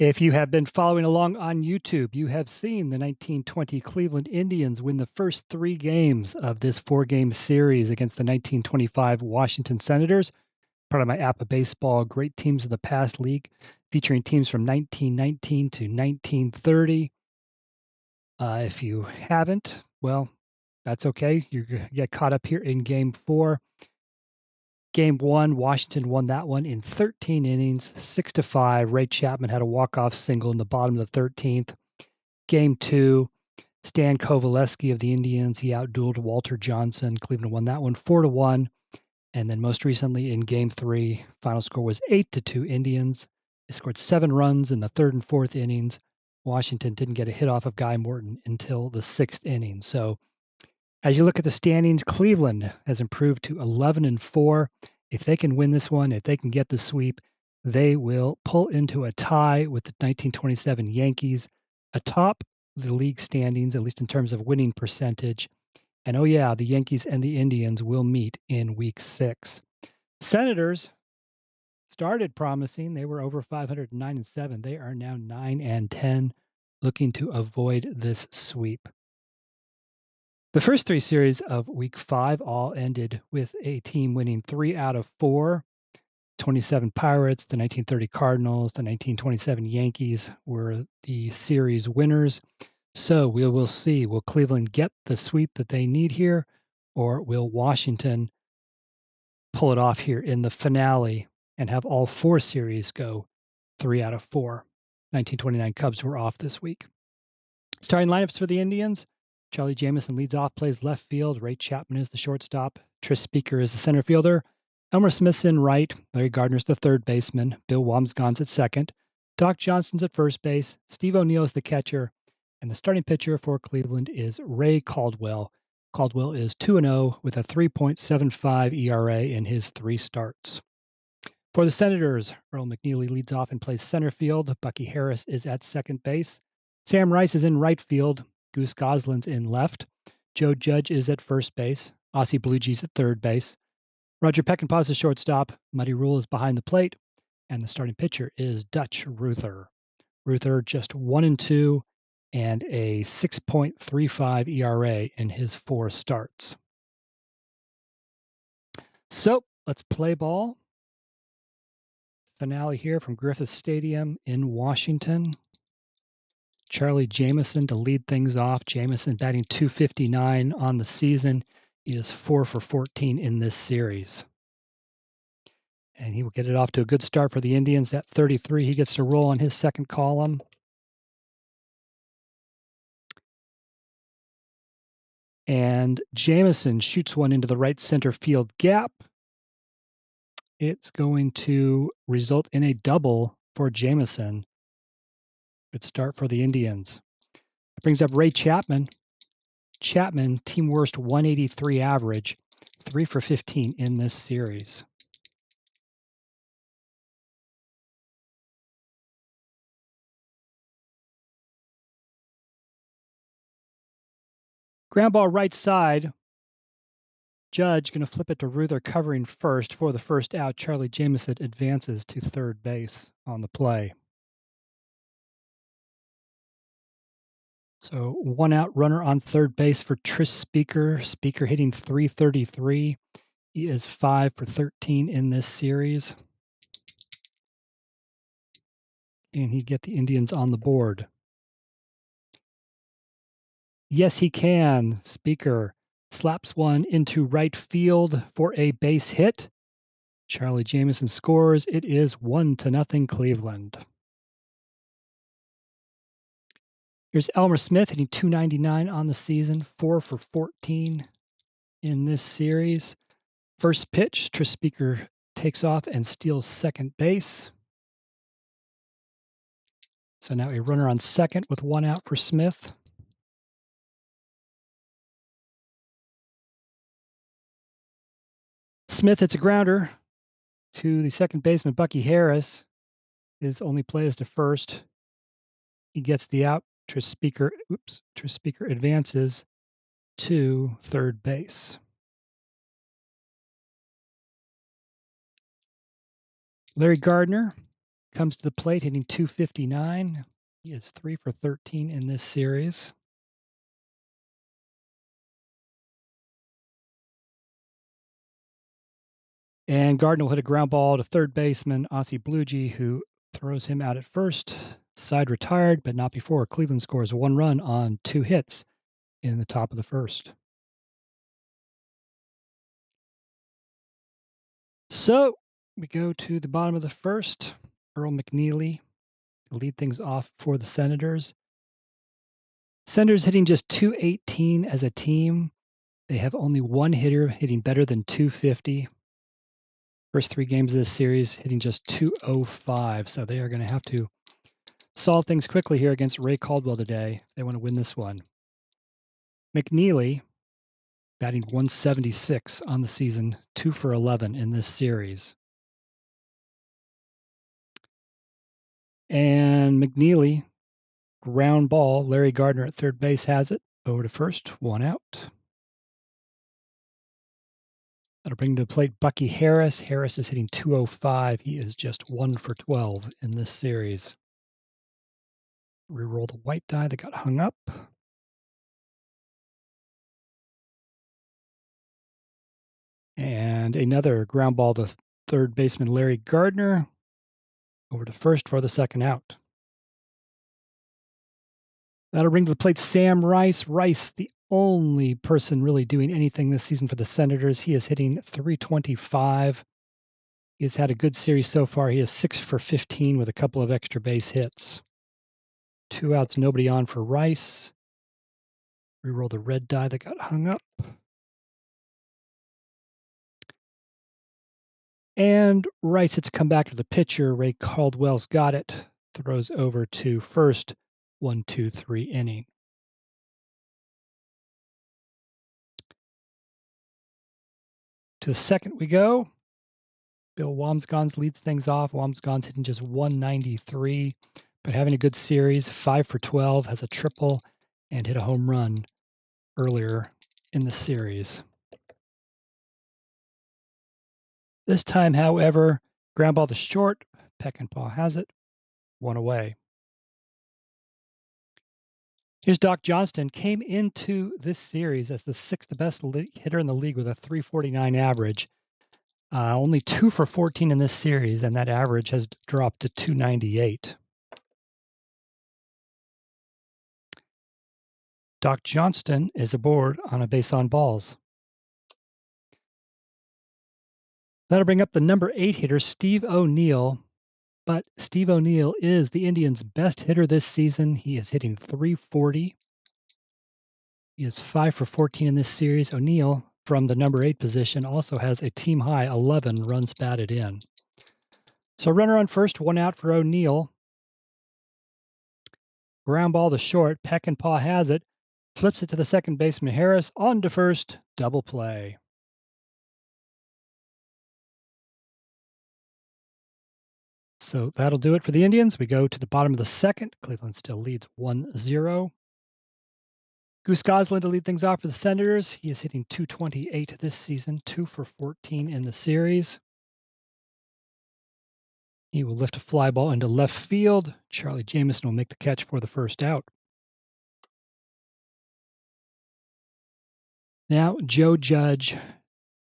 If you have been following along on YouTube, you have seen the 1920 Cleveland Indians win the first 3 games of this 4-game series against the 1925 Washington Senators, part of my APBA Baseball Great Teams of the Past League, featuring teams from 1919 to 1930. If you haven't, well, that's okay. You're going to get caught up here in Game 4. Game 1, Washington won that one in 13 innings, 6-5. Ray Chapman had a walk-off single in the bottom of the 13th. Game 2, Stan Kovaleski of the Indians, he outdueled Walter Johnson. Cleveland won that one 4-1. And then most recently in Game 3, final score was 8-2 Indians. They scored 7 runs in the 3rd and 4th innings. Washington didn't get a hit off of Guy Morton until the 6th inning. So as you look at the standings, Cleveland has improved to 11-4. If they can win this one, if they can get the sweep, they will pull into a tie with the 1927 Yankees atop the league standings, at least in terms of winning percentage. And oh yeah, the Yankees and the Indians will meet in Week 6. Senators started promising. They were over 509-7. They are now 9-10, looking to avoid this sweep. The first 3 series of Week 5 all ended with a team winning 3 out of 4. 27 Pirates, the 1930 Cardinals, the 1927 Yankees were the series winners. So we will see, will Cleveland get the sweep that they need here, or will Washington pull it off here in the finale and have all 4 series go 3 out of 4? 1929 Cubs were off this week. Starting lineups for the Indians: Charlie Jameson leads off, plays left field. Ray Chapman is the shortstop. Tris Speaker is the center fielder. Elmer Smith's in right. Larry Gardner's the third baseman. Bill Wamsgau's at second. Doc Johnson's at first base. Steve O'Neill is the catcher. And the starting pitcher for Cleveland is Ray Caldwell. Caldwell is 2-0 with a 3.75 ERA in his 3 starts. For the Senators, Earl McNeely leads off and plays center field. Bucky Harris is at second base. Sam Rice is in right field. Goose Goslin's in left. Joe Judge is at first base. Ossie Bluegee's at third base. Roger Peckinpah is the shortstop. Muddy Rule is behind the plate. And the starting pitcher is Dutch Reuther. Reuther just 1-2 and a 6.35 ERA in his 4 starts. So let's play ball. Finale here from Griffith Stadium in Washington. Charlie Jameson to lead things off. Jameson batting .259 on the season. He is 4 for 14 in this series. And he will get it off to a good start for the Indians. At 33, he gets to roll on his second column. And Jameson shoots one into the right center field gap. It's going to result in a double for Jameson. Good start for the Indians. It brings up Ray Chapman. Chapman, team worst 183 average, 3 for 15 in this series. Ground ball right side. Judge going to flip it to Reuther covering first. For the first out, Charlie Jameson advances to third base on the play. So 1 out runner on third base for Tris Speaker. Speaker hitting .333. He is 5 for 13 in this series. Can he get the Indians on the board? Yes, he can. Speaker slaps one into right field for a base hit. Charlie Jameson scores. It is 1-0 Cleveland. Here's Elmer Smith hitting .299 on the season, 4 for 14 in this series. First pitch, Tris Speaker takes off and steals second base. So now a runner on second with 1 out for Smith. Smith hits a grounder to the second baseman, Bucky Harris. His only play is to first. He gets the out. Tris Speaker advances to third base. Larry Gardner comes to the plate hitting .259. He is 3 for 13 in this series. And Gardner will hit a ground ball to third baseman Ossie Bluege, who throws him out at first. Side retired, but not before Cleveland scores 1 run on 2 hits in the top of the first. So we go to the bottom of the first. Earl McNeely to lead things off for the Senators. Senators hitting just .218 as a team. They have only one hitter hitting better than .250. First 3 games of this series hitting just .205. So they are going to have to solve things quickly here against Ray Caldwell today. They want to win this one. McNeely batting .176 on the season, 2 for 11 in this series. And McNeely, ground ball. Larry Gardner at third base has it. Over to first, 1 out. That'll bring to the plate Bucky Harris. Harris is hitting .205. He is just 1 for 12 in this series. Reroll the white die that got hung up. And another ground ball to third baseman Larry Gardner. Over to first for the second out. That'll bring to the plate Sam Rice. Rice, the only person really doing anything this season for the Senators. He is hitting .325. He has had a good series so far. He is 6 for 15 with a couple of extra base hits. 2 outs, nobody on for Rice. Reroll the red die that got hung up. And Rice hits a comeback to the pitcher. Ray Caldwell's got it. Throws over to first. 1-2-3 inning. To the second we go. Bill Wamsgans leads things off. Wamsgans hitting just .193, but having a good series. 5 for 12, has a triple, and hit a home run earlier in the series. This time, however, ground ball to short. Peckinpah has it. 1 away. Here's Doc Johnston. Came into this series as the 6th best hitter in the league with a .349 average. Only 2 for 14 in this series, and that average has dropped to .298. Doc Johnston is aboard on a base on balls. That'll bring up the number 8 hitter, Steve O'Neill. But Steve O'Neill is the Indians' best hitter this season. He is hitting .340. He is 5 for 14 in this series. O'Neill, from the number 8 position, also has a team high 11 runs batted in. So runner on first, 1 out for O'Neill. Ground ball to short. Peckinpah has it. Flips it to the second baseman Harris. On to first. Double play. So that'll do it for the Indians. We go to the bottom of the second. Cleveland still leads 1-0. Goose Goslin to lead things off for the Senators. He is hitting .228 this season, 2 for 14 in the series. He will lift a fly ball into left field. Charlie Jamison will make the catch for the first out. Now, Joe Judge.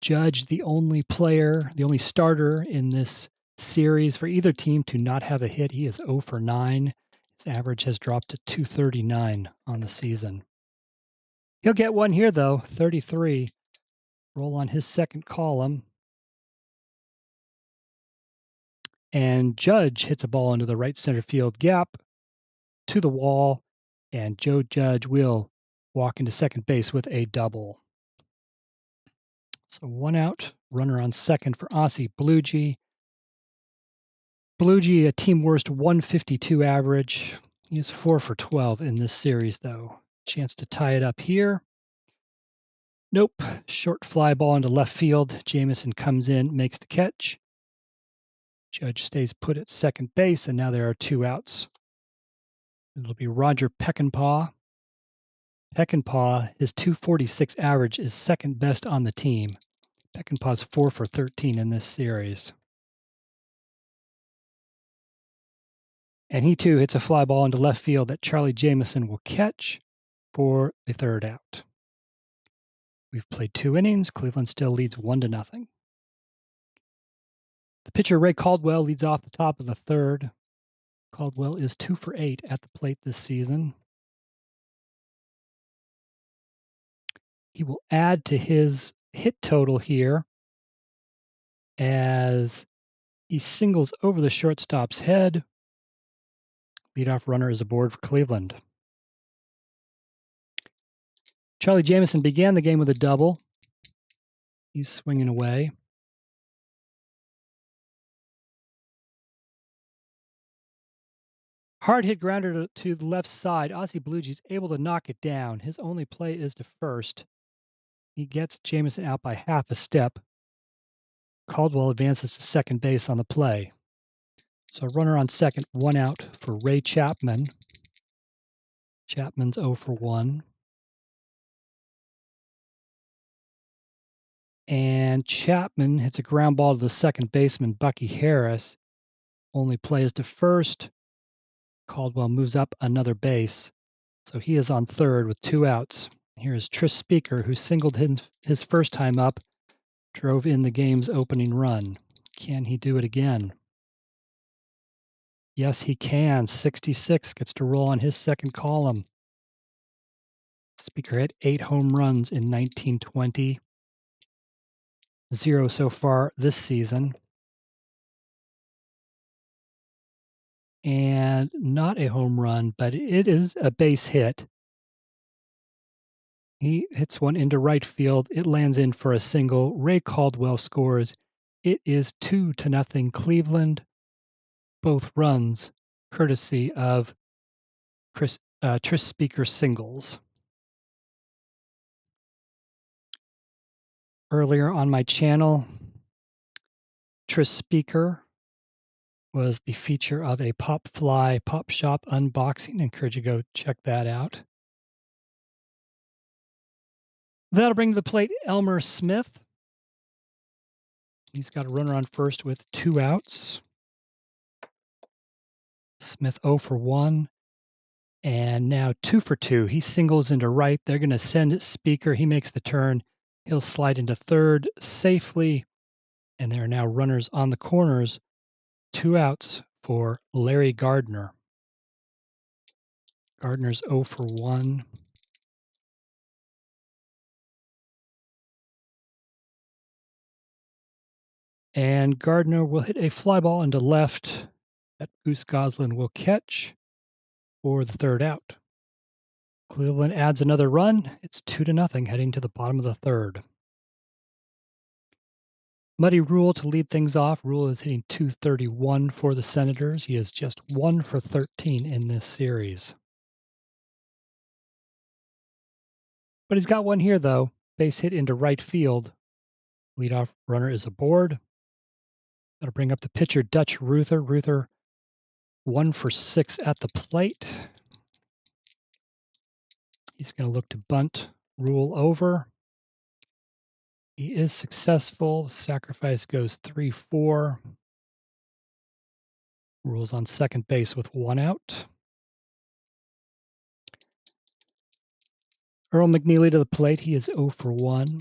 Judge, the only player, the only starter in this series for either team to not have a hit. He is 0 for 9. His average has dropped to .239 on the season. He'll get one here, though, 33. Roll on his second column. And Judge hits a ball into the right center field gap to the wall, and Joe Judge will walk into second base with a double. So 1 out, runner on second for Ossie Bluege. Bluege, a team worst 152 average. He is 4 for 12 in this series, though. Chance to tie it up here. Nope. Short fly ball into left field. Jamison comes in, makes the catch. Judge stays put at second base, and now there are 2 outs. It'll be Roger Peckinpah. Peckinpah, his .246 average is second best on the team. Peckinpah's 4 for 13 in this series. And he too hits a fly ball into left field that Charlie Jameson will catch for the third out. We've played 2 innings. Cleveland still leads 1-0. The pitcher Ray Caldwell leads off the top of the third. Caldwell is 2 for 8 at the plate this season. He will add to his hit total here as he singles over the shortstop's head. Leadoff runner is aboard for Cleveland. Charlie Jameson began the game with a double. He's swinging away. Hard hit grounder to the left side. Ozzie Bluegie's able to knock it down. His only play is to first. He gets Jameson out by half a step. Caldwell advances to second base on the play. So runner on second, 1 out for Ray Chapman. Chapman's 0 for 1. And Chapman hits a ground ball to the second baseman, Bucky Harris. Only play is to first. Caldwell moves up another base. So he is on third with 2 outs. Here is Tris Speaker, who singled his first time up, drove in the game's opening run. Can he do it again? Yes, he can. 66 gets to roll on his second column. Speaker hit 8 home runs in 1920. 0 so far this season. And not a home run, but it is a base hit. He hits one into right field. It lands in for a single. Ray Caldwell scores. It is 2-0 Cleveland. Both runs courtesy of Tris Speaker singles. Earlier on my channel, Tris Speaker was the feature of a Pop Fly Pop Shop unboxing. I encourage you to go check that out. That'll bring to the plate Elmer Smith. He's got a runner on first with 2 outs. Smith 0 for 1. And now 2 for 2. He singles into right. They're going to send Speaker. He makes the turn. He'll slide into third safely. And there are now runners on the corners. 2 outs for Larry Gardner. Gardner's 0 for 1. And Gardner will hit a fly ball into left that Goose Goslin will catch for the third out. Cleveland adds another run. It's 2-0 heading to the bottom of the third. Muddy Rule to lead things off. Rule is hitting .231 for the Senators. He is just 1 for 13 in this series. But he's got one here, though. Base hit into right field. Leadoff runner is aboard. That'll bring up the pitcher, Dutch Reuther. Reuther 1 for 6 at the plate. He's going to look to bunt Rule over. He is successful. Sacrifice goes 3-4. Rule's on second base with 1 out. Earl McNeely to the plate. He is 0 for 1.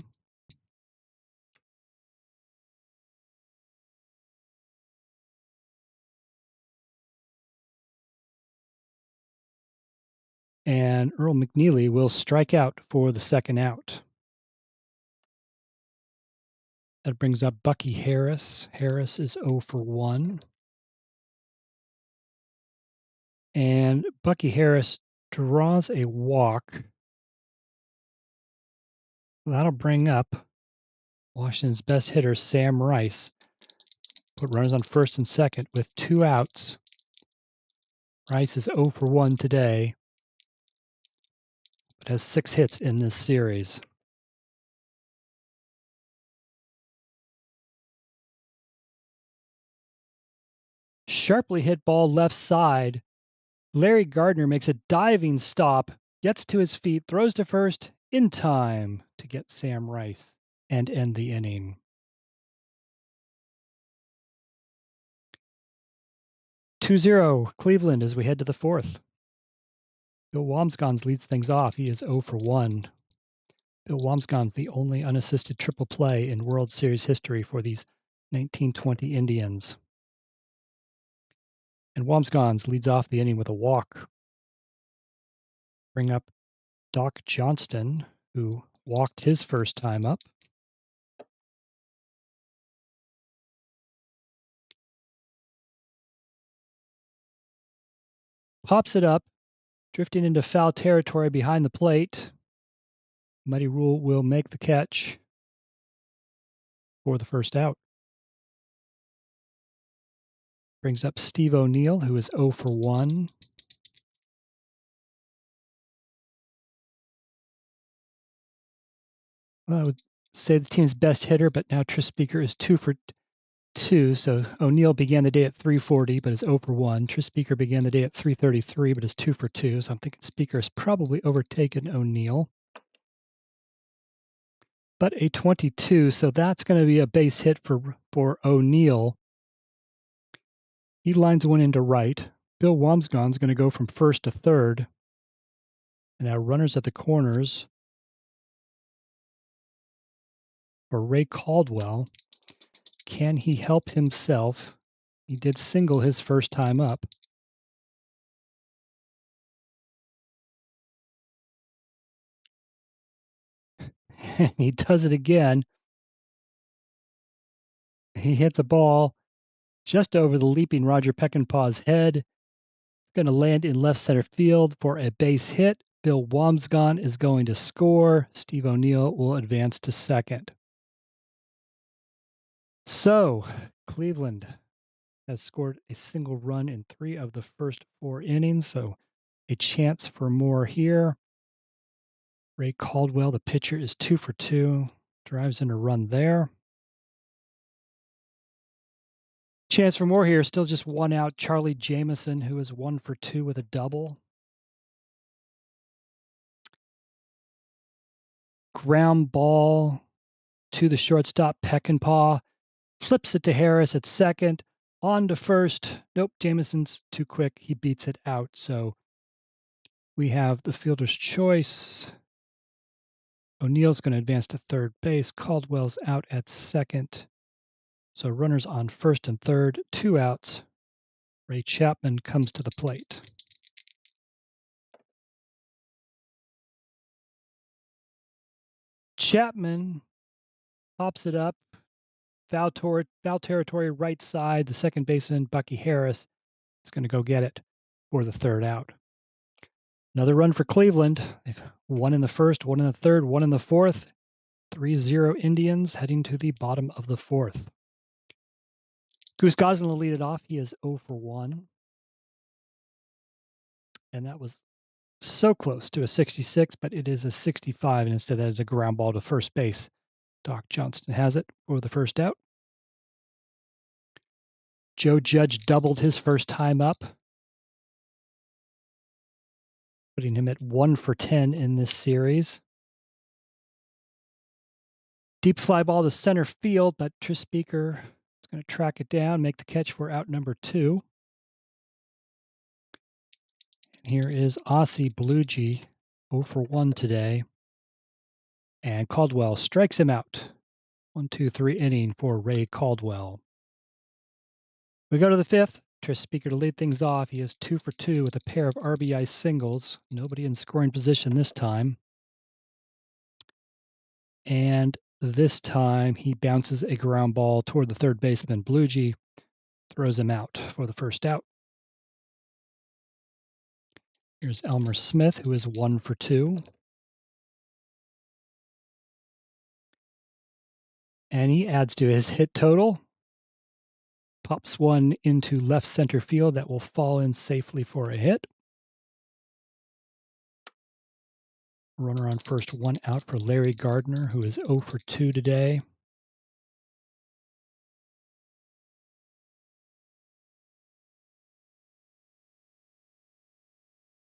And Earl McNeely will strike out for the second out. That brings up Bucky Harris. Harris is 0 for 1. And Bucky Harris draws a walk. That'll bring up Washington's best hitter, Sam Rice. Put runners on first and second with 2 outs. Rice is 0 for 1 today, but has 6 hits in this series. Sharply hit ball left side. Larry Gardner makes a diving stop, gets to his feet, throws to first in time to get Sam Rice and end the inning. 2 2-0 Cleveland as we head to the fourth. Bill Wambsgans leads things off. He is 0 for 1. Bill Wambsgans, the only unassisted triple play in World Series history for these 1920 Indians. And Wambsgans leads off the inning with a walk. Bring up Doc Johnston, who walked his first time up. Pops it up, drifting into foul territory behind the plate. Muddy Rule will make the catch for the first out. Brings up Steve O'Neill, who is 0 for 1. Well, I would say the team's best hitter, but now Tris Speaker is 2 for 2. So O'Neill began the day at 340, but is 0 for 1. Tris Speaker began the day at 333, but is 2 for 2. So I'm thinking Speaker has probably overtaken O'Neill. But a 22, so that's going to be a base hit for O'Neill. He lines one into right. Bill Wambsgans is going to go from first to third. And now runners at the corners for Ray Caldwell. Can he help himself? He did single his first time up. And he does it again. He hits a ball just over the leaping Roger Peckinpah's head. It's going to land in left center field for a base hit. Bill Wambsgans is going to score. Steve O'Neill will advance to second. So, Cleveland has scored a single run in 3 of the first 4 innings, so a chance for more here. Ray Caldwell, the pitcher, is 2 for 2, drives in a run there. Chance for more here, still just 1 out. Charlie Jamison, who is 1 for 2 with a double. Ground ball to the shortstop, Peckinpah. Flips it to Harris at second. On to first. Nope, Jamison's too quick. He beats it out. So we have the fielder's choice. O'Neill's going to advance to third base. Caldwell's out at second. So runners on first and third, 2 outs. Ray Chapman comes to the plate. Chapman pops it up. Foul territory, right side. The second baseman, Bucky Harris, is going to go get it for the third out. Another run for Cleveland. They've 1 in the first, 1 in the third, 1 in the fourth. 3-0 Indians heading to the bottom of the fourth. Goose Goslin will lead it off. He is 0 for 1. And that was so close to a 66, but it is a 65, and instead that is a ground ball to first base. Doc Johnston has it for the first out. Joe Judge doubled his first time up, putting him at 1 for 10 in this series. Deep fly ball to center field, but Tris Speaker is going to track it down, make the catch for out number 2. Here is Aussie Bluegee, 0 for 1 today. And Caldwell strikes him out. 1-2-3 inning for Ray Caldwell. We go to the fifth. Tris Speaker to lead things off. He is 2 for 2 with a pair of RBI singles. Nobody in scoring position this time. And this time he bounces a ground ball toward the third baseman. Bluegee throws him out for the first out. Here's Elmer Smith, who is 1 for 2. And he adds to his hit total. Pops one into left center field that will fall in safely for a hit. Runner on first, 1 out for Larry Gardner, who is 0 for 2 today.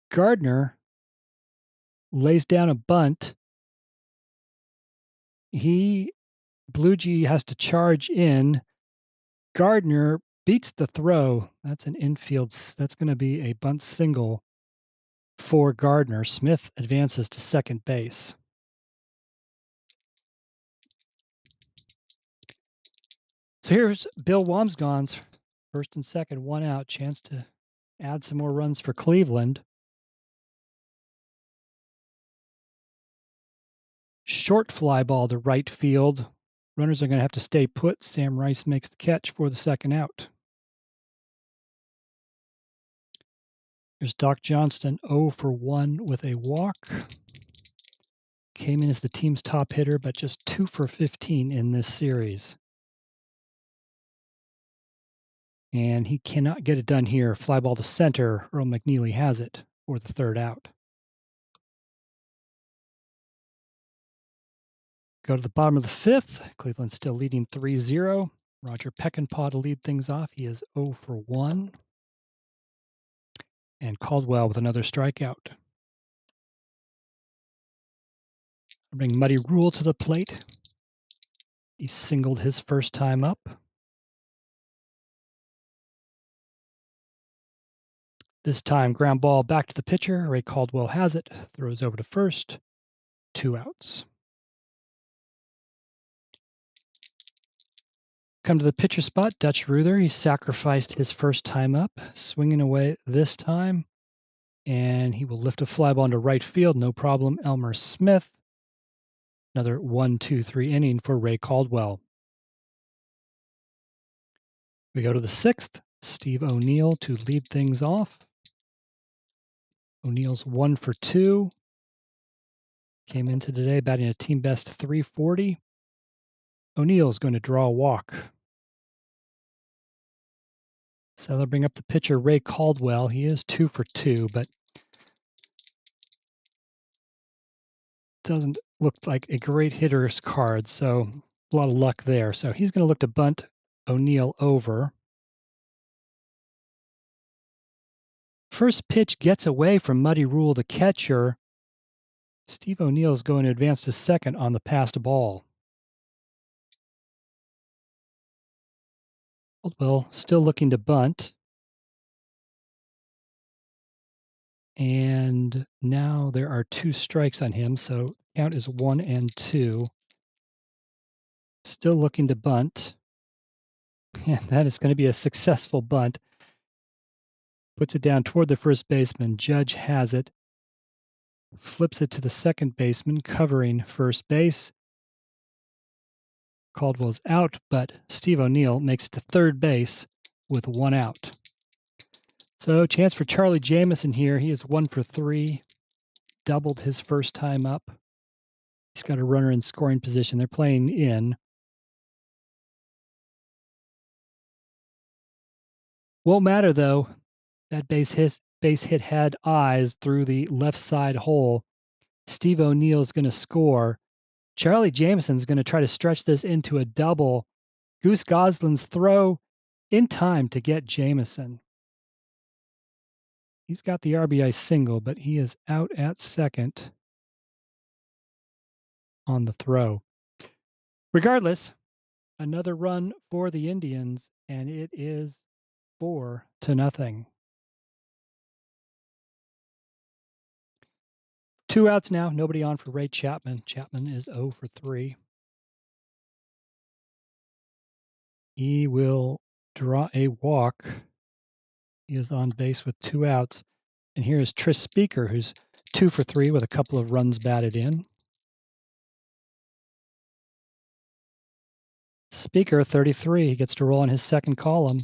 Gardner lays down a bunt. Bluegee has to charge in. Gardner beats the throw. That's an infield. That's going to be a bunt single for Gardner. Smith advances to second base. So here's Bill Wamsgau's first and second, one out, chance to add some more runs for Cleveland. Short fly ball to right field. Runners are going to have to stay put. Sam Rice makes the catch for the second out. Here's Doc Johnston, 0 for 1 with a walk. Came in as the team's top hitter, but just 2 for 15 in this series. And he cannot get it done here. Fly ball to center. Earl McNeely has it for the third out. Go to the bottom of the fifth. Cleveland still leading 3-0. Roger Peckinpah to lead things off. He is 0 for 1. And Caldwell with another strikeout. Bring Muddy Rule to the plate. He singled his first time up. This time, ground ball back to the pitcher. Ray Caldwell has it. Throws over to first. 2 outs. Come to the pitcher spot. Dutch Reuther. He sacrificed his first time up. Swinging away this time. And he will lift a fly ball into right field. No problem. Elmer Smith. Another 1-2-3 inning for Ray Caldwell. We go to the sixth. Steve O'Neill to lead things off. O'Neill's 1 for 2. Came into today batting a team best 340. O'Neill's going to draw a walk. So they'll bring up the pitcher, Ray Caldwell. He is 2 for 2, but doesn't look like a great hitter's card, so a lot of luck there. So he's going to look to bunt O'Neill over. First pitch gets away from Muddy Rule, the catcher. Steve O'Neill is going to advance to second on the passed ball. Caldwell still looking to bunt. And now there are 2 strikes on him, so count is 1-2. Still looking to bunt. And that is going to be a successful bunt. Puts it down toward the first baseman. Judge has it. Flips it to the second baseman, covering first base. Caldwell's out, but Steve O'Neill makes it to third base with 1 out. So chance for Charlie Jamison here. He is 1 for 3. Doubled his first time up. He's got a runner in scoring position. They're playing in. Won't matter, though. That base hit had eyes through the left side hole. Steve O'Neill's going to score. Charlie Jamison's going to try to stretch this into a double. Goose Goslin's throw in time to get Jamison. He's got the RBI single, but he is out at second on the throw. Regardless, another run for the Indians, and it is 4-0. 2 outs now, nobody on for Ray Chapman. Chapman is 0 for 3. He will draw a walk. He is on base with 2 outs. And here is Tris Speaker, who's 2 for 3 with a couple of runs batted in. Speaker, 33. He gets to roll on his second column.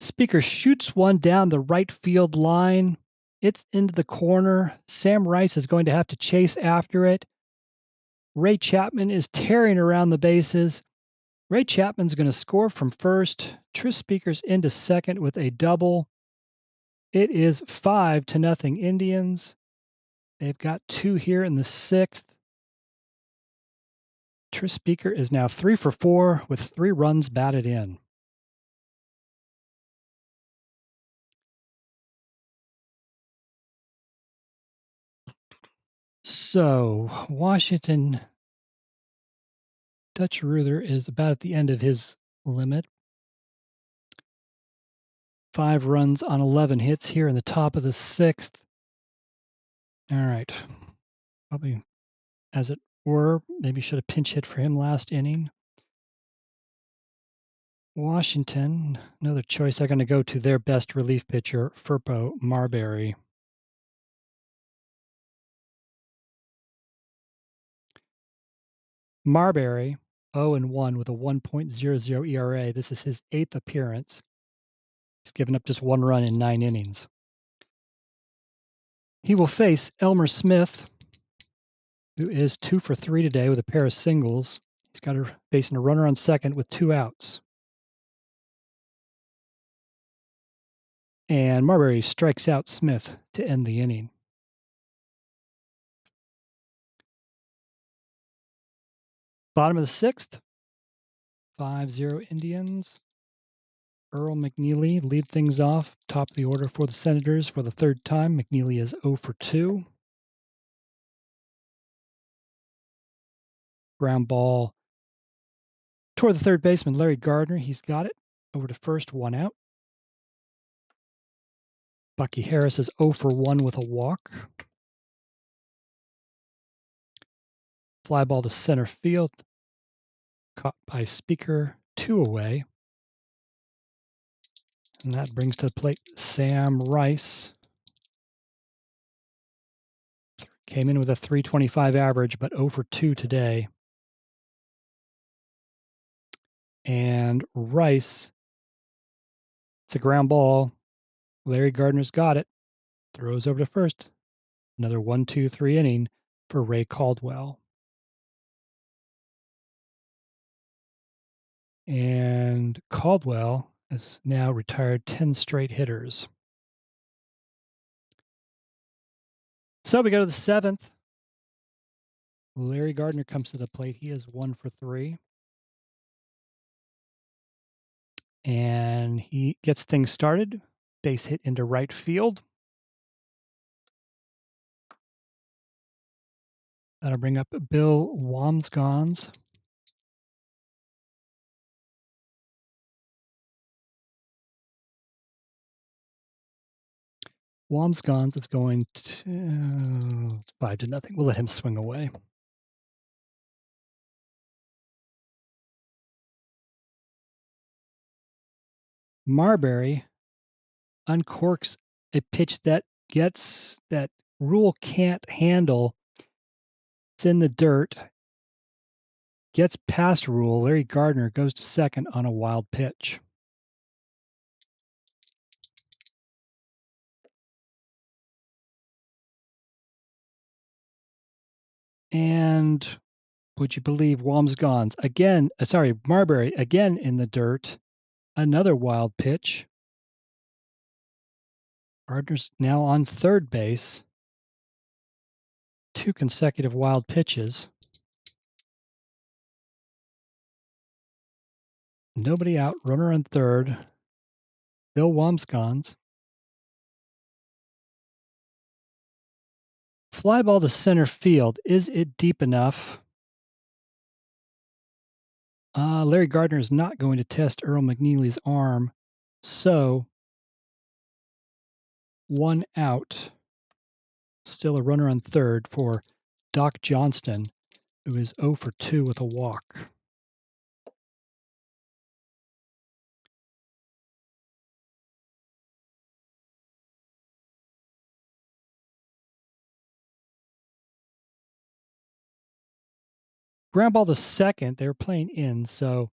Speaker shoots one down the right field line. It's into the corner. Sam Rice is going to have to chase after it. Ray Chapman is tearing around the bases. Ray Chapman's going to score from first. Tris Speaker's into second with a double. It is 5-0 Indians. They've got 2 here in the sixth. Tris Speaker is now 3 for 4 with 3 runs batted in. So, Washington, Dutch Reuther is about at the end of his limit. 5 runs on 11 hits here in the top of the 6th. All right. Probably, as it were, maybe should have pinch hit for him last inning. Washington, another choice. They're going to go to their best relief pitcher, Furpo Marbury. Marbury, 0-1 with a 1.00 ERA. This is his 8th appearance. He's given up just 1 run in 9 innings. He will face Elmer Smith, who is 2 for 3 today with a pair of singles. He's got her facing a runner on second with 2 outs. And Marbury strikes out Smith to end the inning. Bottom of the 6th, 5-0 Indians. Earl McNeely lead things off, top of the order for the Senators for the 3rd time. McNeely is 0 for 2. Ground ball toward the third baseman, Larry Gardner. He's got it. Over to first, 1 out. Bucky Harris is 0 for 1 with a walk. Fly ball to center field. Caught by Speaker, 2 away. And that brings to the plate Sam Rice. Came in with a 325 average, but 0 for 2 today. And Rice, it's a ground ball. Larry Gardner's got it. Throws over to first. Another 1-2-3 inning for Ray Caldwell. And Caldwell has now retired 10 straight hitters. So we go to the 7th. Larry Gardner comes to the plate. He is 1 for 3. And he gets things started. Base hit into right field. That'll bring up Bill Wamsgons. Wamsgons is going to 5-0. We'll let him swing away. Marbury uncorks a pitch that Rule can't handle. It's in the dirt. Gets past Rule. Larry Gardner goes to second on a wild pitch. And would you believe Wamsgons again? Marbury again in the dirt. Another wild pitch. Gardner's now on third base. 2 consecutive wild pitches. Nobody out. Runner on third. Bill Wamsgons. Fly ball to center field. Is it deep enough? Larry Gardner is not going to test Earl McNeely's arm. So 1 out. Still a runner on third for Doc Johnston, who is 0 for 2 with a walk. Ground ball to second. They were playing in, so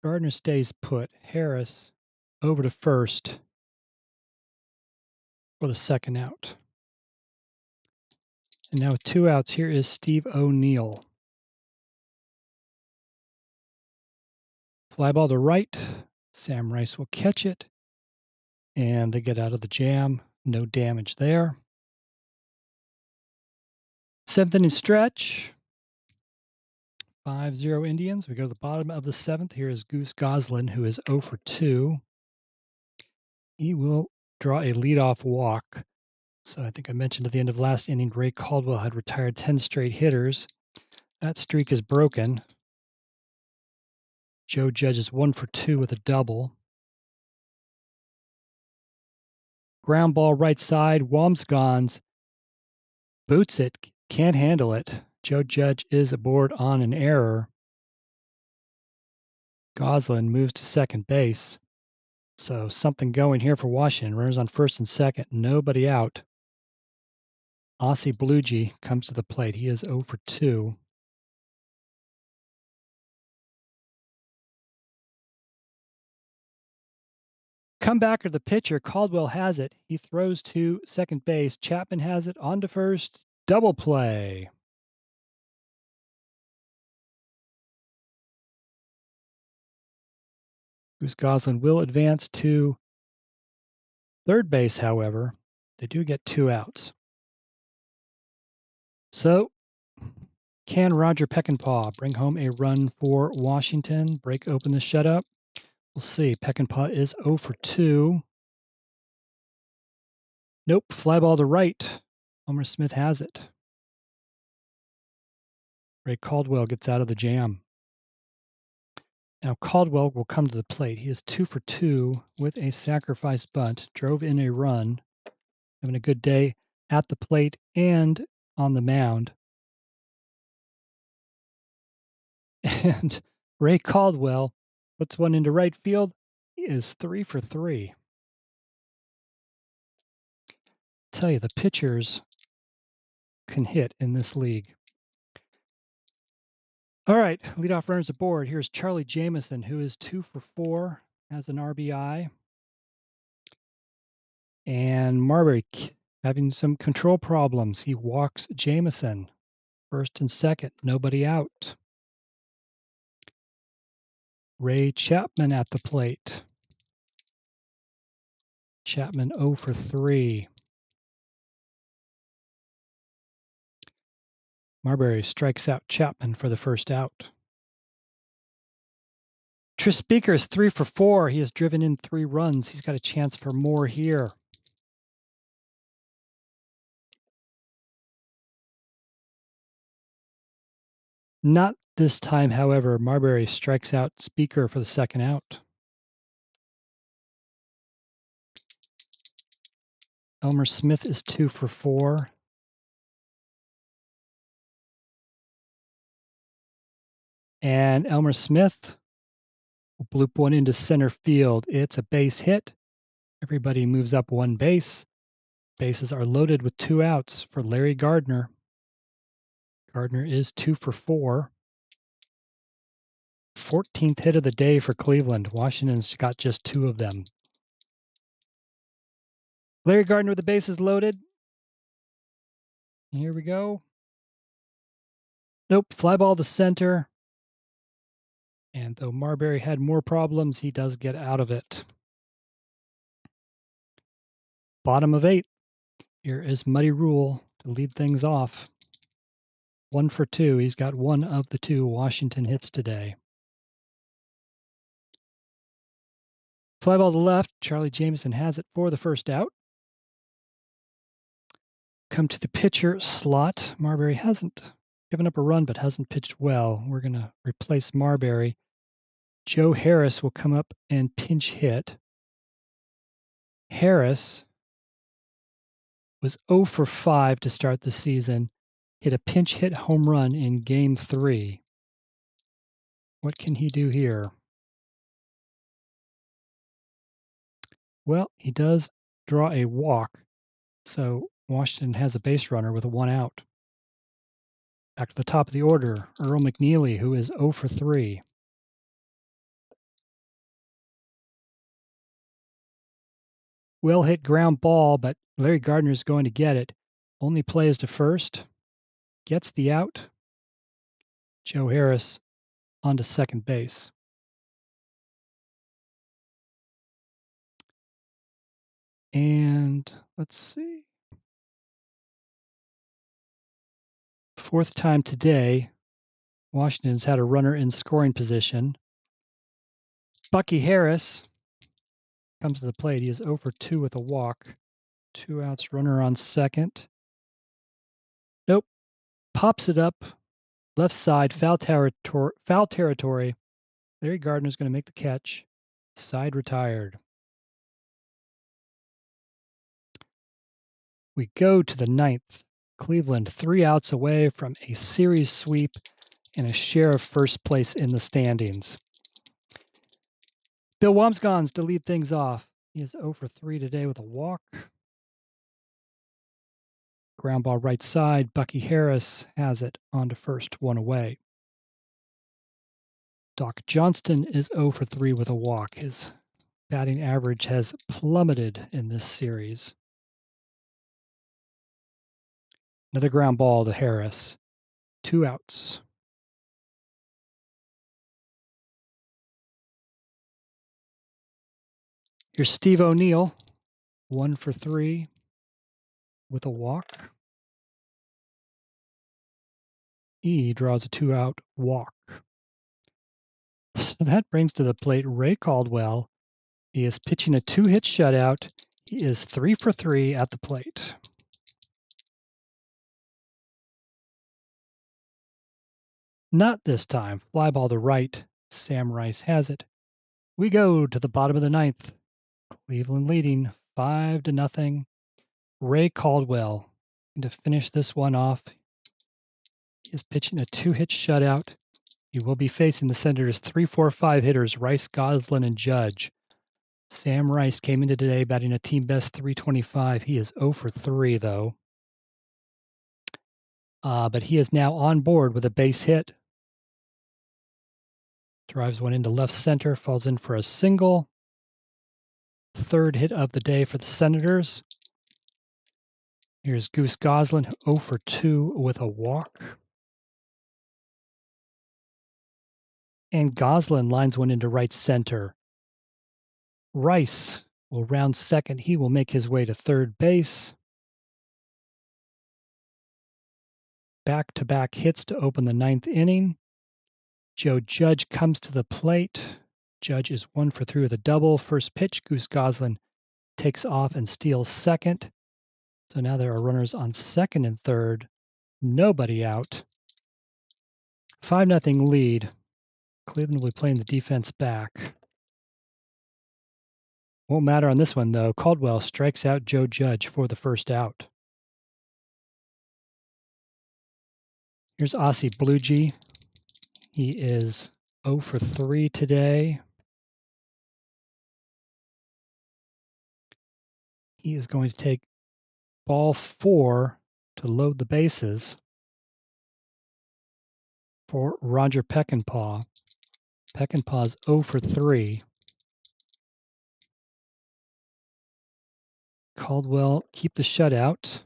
Gardner stays put. Harris over to first for the 2nd out. And now with 2 outs, here is Steve O'Neill. Fly ball to right. Sam Rice will catch it. And they get out of the jam. No damage there. 7th inning stretch. 5-0 Indians. We go to the bottom of the 7th. Here is Goose Goslin, who is 0 for 2. He will draw a leadoff walk. So I think I mentioned at the end of last inning, Ray Caldwell had retired 10 straight hitters. That streak is broken. Joe Judge is 1 for 2 with a double. Ground ball right side. Wamsgons boots it. Can't handle it. Joe Judge is aboard on an error. Goslin moves to second base. So something going here for Washington. Runners on first and second. Nobody out. Aussie Bluegee comes to the plate. He is 0 for 2. Comebacker, the pitcher. Caldwell has it. He throws to second base. Chapman has it on to first. Double play. Bruce Goslin will advance to third base, however. They do get 2 outs. So, can Roger Peckinpah bring home a run for Washington? Break open the shutout? We'll see. Peckinpah is 0 for 2. Nope, fly ball to right. Homer Smith has it. Ray Caldwell gets out of the jam. Now Caldwell will come to the plate. He is 2 for 2 with a sacrifice bunt. Drove in a run. Having a good day at the plate and on the mound. And Ray Caldwell puts one into right field. He is 3 for 3. Tell you, the pitchers can hit in this league. All right, leadoff runners aboard. Here's Charlie Jamison, who is 2 for 4, has an RBI. And Marbury having some control problems. He walks Jamison. First and second, nobody out. Ray Chapman at the plate. Chapman 0 for 3. Marbury strikes out Chapman for the first out. Tris Speaker is 3 for 4. He has driven in 3 runs. He's got a chance for more here. Not this time, however. Marbury strikes out Speaker for the second out. Elmer Smith is 2 for 4. And Elmer Smith will bloop one into center field. It's a base hit. Everybody moves up one base. Bases are loaded with 2 outs for Larry Gardner. Gardner is 2 for 4. 14th hit of the day for Cleveland. Washington's got just 2 of them. Larry Gardner with the bases loaded. Here we go. Nope, fly ball to center. And though Marbury had more problems, he does get out of it. Bottom of 8. Here is Muddy Rule to lead things off. 1 for 2. He's got 1 of the 2 Washington hits today. Fly ball to left. Charlie Jamison has it for the first out. Come to the pitcher slot. Marbury hasn't given up a run, but hasn't pitched well. We're going to replace Marbury. Joe Harris will come up and pinch hit. Harris was 0 for 5 to start the season. Hit a pinch hit home run in Game 3. What can he do here? Well, he does draw a walk, so Washington has a base runner with a 1 out. Back to the top of the order, Earl McNeely, who is 0 for 3. Well hit ground ball, but Larry Gardner is going to get it. Only plays to first. Gets the out. Joe Harris on to second base. And let's see. 4th time today, Washington's had a runner in scoring position. Bucky Harris comes to the plate. He is 0 for 2 with a walk. 2 outs, runner on second. Nope. Pops it up. Left side, foul territory. Larry Gardner's going to make the catch. Side retired. We go to the ninth. Cleveland 3 outs away from a series sweep and a share of first place in the standings. Bill Wamsgans to lead things off. He is 0 for 3 today with a walk. Ground ball right side. Bucky Harris has it on to first, 1 away. Doc Johnston is 0 for 3 with a walk. His batting average has plummeted in this series. Another ground ball to Harris. 2 outs. Here's Steve O'Neill, 1 for 3 with a walk. He draws a 2-out walk. So that brings to the plate Ray Caldwell. He is pitching a 2-hit shutout. He is 3 for 3 at the plate. Not this time. Fly ball to right. Sam Rice has it. We go to the bottom of the ninth. Cleveland leading 5-0. Ray Caldwell to finish this one off. He is pitching a 2-hit shutout. He will be facing the Senators' 3, 4, 5 hitters, Rice, Goslin, and Judge. Sam Rice came into today batting a team best 325. He is 0 for 3, though. But he is now on board with a base hit. Drives one into left center, falls in for a single. Third hit of the day for the Senators. Here's Goose Goslin, 0 for 2 with a walk. And Goslin lines one into right center. Rice will round second. He will make his way to third base. Back-to-back hits to open the ninth inning. Joe Judge comes to the plate. Judge is 1 for 3 with a double. First pitch, Goose Goslin takes off and steals second. So now there are runners on second and third. Nobody out. 5-0 lead. Cleveland will be playing the defense back. Won't matter on this one, though. Caldwell strikes out Joe Judge for the first out. Here's Ossie Bluegee. He is 0 for 3 today. He is going to take ball 4 to load the bases for Roger Peckinpah. Peckinpah's 0 for 3. Caldwell keep the shutout.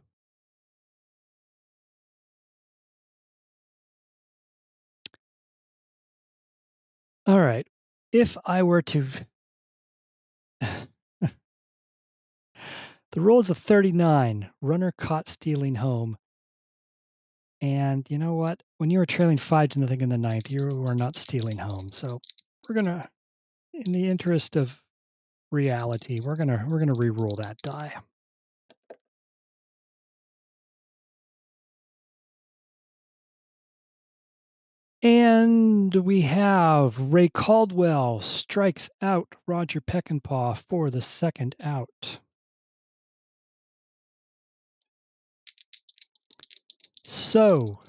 All right. If I were to... the rule is a 39. Runner caught stealing home. And you know what? When you were trailing 5-0 in the ninth, you were not stealing home. So we're going to, in the interest of reality, we're going to re-roll that die. And we have Ray Caldwell strikes out Roger Peckinpah for the second out. So,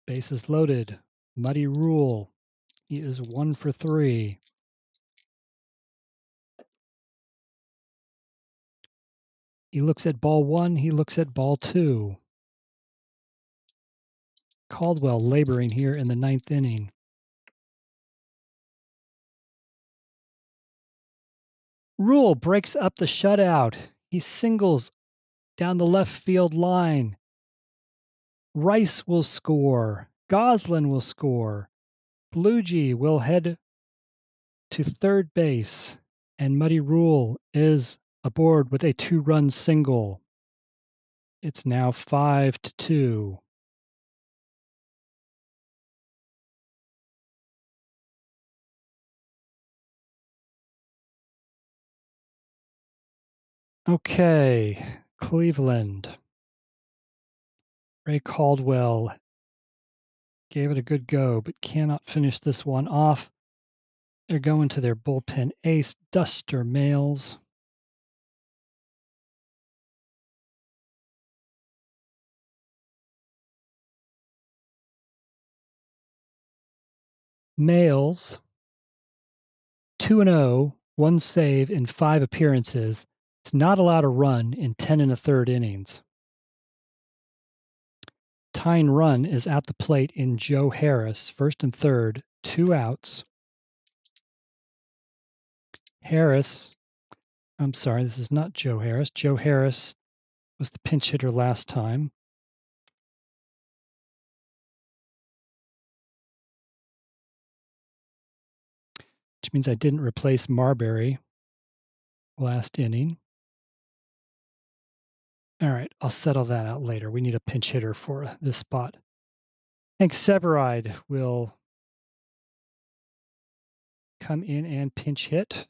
bases loaded. Muddy Rule. He is 1 for 3. He looks at ball 1. He looks at ball 2. Caldwell laboring here in the ninth inning. Rule breaks up the shutout. He singles down the left field line. Rice will score. Goslin will score. Bluegee will head to third base. And Muddy Rule is aboard with a 2-run single. It's now 5-2. Okay, Cleveland. Ray Caldwell gave it a good go, but cannot finish this one off. They're going to their bullpen ace, Duster Males. Males, 2-0, 1 save in 5 appearances. It's not allowed a run in 10 1/3 innings. Tying run is at the plate in Joe Harris, first and third, 2 outs. I'm sorry, this is not Joe Harris. Joe Harris was the pinch hitter last time. Which means I didn't replace Marbury last inning. All right, I'll settle that out later. We need a pinch hitter for this spot. Hank Severide will come in and pinch hit.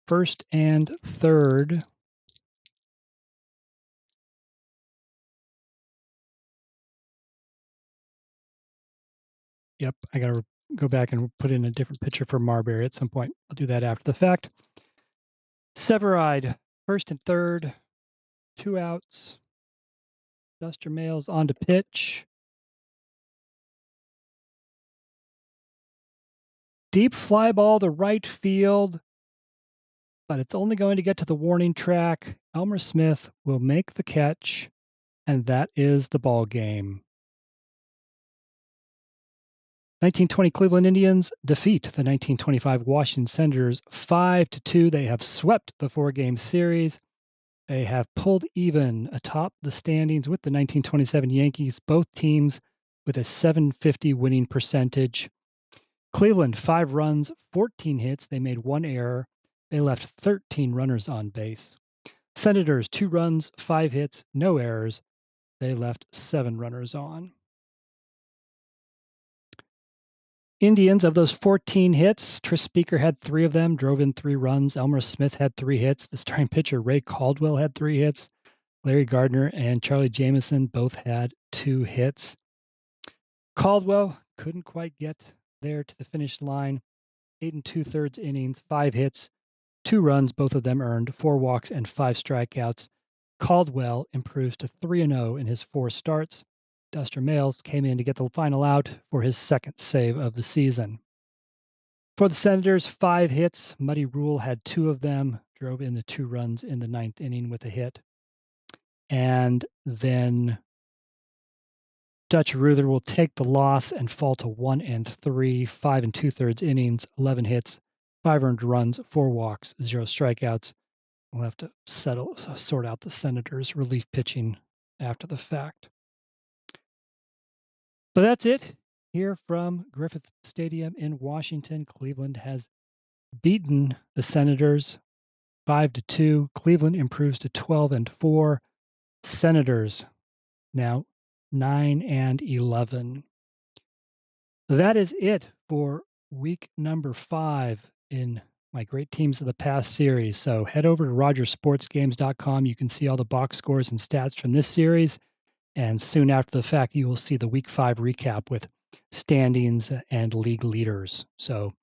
First and third. Yep, I got to go back and put in a different pitcher for Marbury at some point. I'll do that after the fact. Severide, first and third, 2 outs. Duster Males on to pitch. Deep fly ball to right field, but it's only going to get to the warning track. Elmer Smith will make the catch, and that is the ball game. 1920 Cleveland Indians defeat the 1925 Washington Senators 5-2. They have swept the 4-game series. They have pulled even atop the standings with the 1927 Yankees, both teams with a .750 winning percentage. Cleveland, 5 runs, 14 hits. They made 1 error. They left 13 runners on base. Senators, 2 runs, 5 hits, no errors. They left 7 runners on. Indians, of those 14 hits, Tris Speaker had 3 of them, drove in 3 runs. Elmer Smith had 3 hits. The starting pitcher, Ray Caldwell, had 3 hits. Larry Gardner and Charlie Jameson both had 2 hits. Caldwell couldn't quite get there to the finish line. 8 2/3 innings, 5 hits, 2 runs, both of them earned, 4 walks and 5 strikeouts. Caldwell improves to 3-0 in his 4 starts. Duster Males came in to get the final out for his 2nd save of the season. For the Senators, 5 hits. Muddy Rule had 2 of them, drove in the 2 runs in the 9th inning with a hit. And then Dutch Reuther will take the loss and fall to 1-3, 5 2/3 innings, 11 hits, 5 earned runs, 4 walks, 0 strikeouts. We'll have to sort out the Senators' relief pitching after the fact. But that's it here from Griffith Stadium in Washington. Cleveland has beaten the Senators 5-2. Cleveland improves to 12-4. Senators now 9-11. That is it for week number 5 in my Great Teams of the Past series. So head over to rogersportsgames.com. You can see all the box scores and stats from this series. And soon after the fact, you will see the week 5 recap with standings and league leaders. So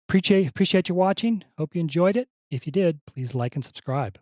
appreciate you watching. Hope you enjoyed it. If you did, please like and subscribe.